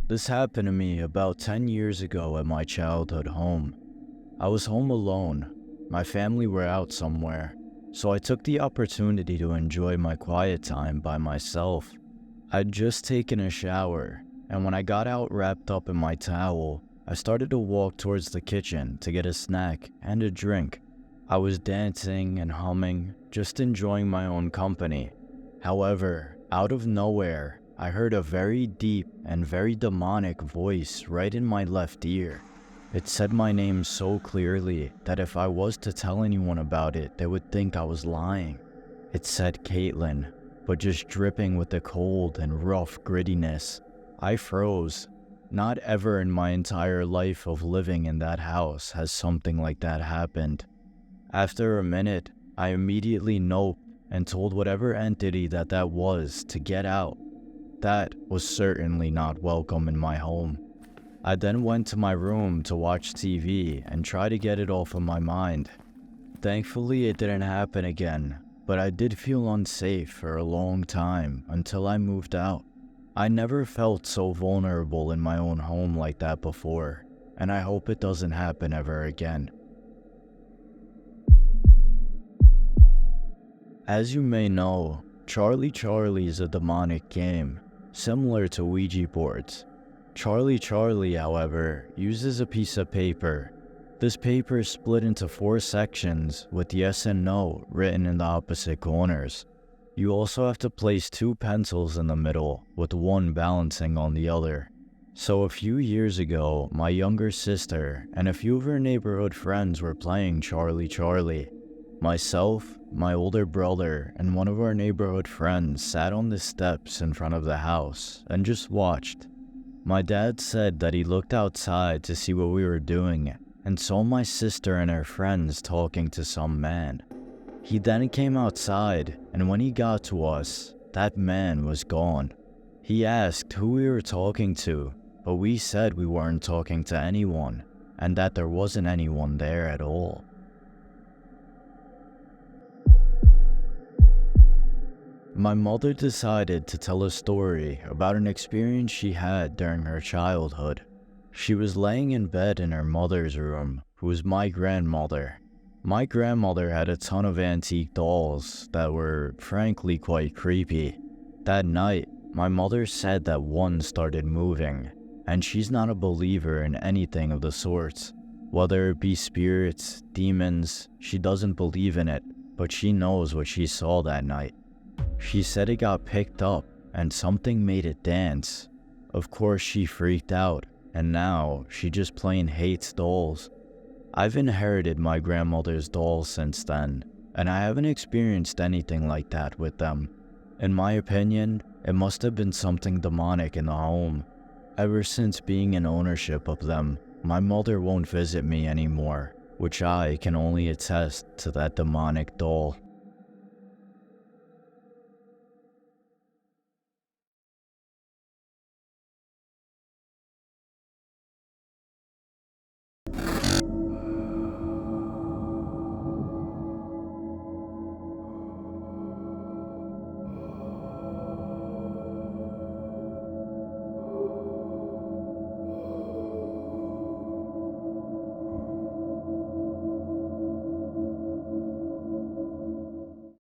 This happened to me about 10 years ago at my childhood home. I was home alone. My family were out somewhere, so I took the opportunity to enjoy my quiet time by myself. I'd just taken a shower, and when I got out wrapped up in my towel, I started to walk towards the kitchen to get a snack and a drink. I was dancing and humming, just enjoying my own company. However, out of nowhere, I heard a very deep and very demonic voice right in my left ear. It said my name so clearly that if I was to tell anyone about it, they would think I was lying. It said Caitlin, but just dripping with the cold and rough grittiness. I froze. Not ever in my entire life of living in that house has something like that happened. After a minute, I immediately noped and told whatever entity that was to get out. That was certainly not welcome in my home. I then went to my room to watch TV and try to get it off of my mind. Thankfully, it didn't happen again, but I did feel unsafe for a long time until I moved out. I never felt so vulnerable in my own home like that before, and I hope it doesn't happen ever again. As you may know, Charlie Charlie is a demonic game, similar to Ouija boards. Charlie Charlie, however, uses a piece of paper. This paper is split into 4 sections with yes and no written in the opposite corners. You also have to place 2 pencils in the middle, with one balancing on the other. So a few years ago, my younger sister and a few of her neighborhood friends were playing Charlie Charlie. Myself, my older brother, and one of our neighborhood friends sat on the steps in front of the house and just watched. My dad said that he looked outside to see what we were doing and saw my sister and her friends talking to some man. He then came outside, and when he got to us, that man was gone. He asked who we were talking to, but we said we weren't talking to anyone, and that there wasn't anyone there at all. My mother decided to tell a story about an experience she had during her childhood. She was laying in bed in her mother's room, who was my grandmother. My grandmother had a ton of antique dolls that were frankly quite creepy. That night, my mother said that one started moving, and she's not a believer in anything of the sorts. Whether it be spirits, demons, she doesn't believe in it, but she knows what she saw that night. She said it got picked up and something made it dance. Of course she freaked out, and now she just plain hates dolls. I've inherited my grandmother's dolls since then, and I haven't experienced anything like that with them. In my opinion, it must have been something demonic in the home. Ever since being in ownership of them, my mother won't visit me anymore, which I can only attest to that demonic doll.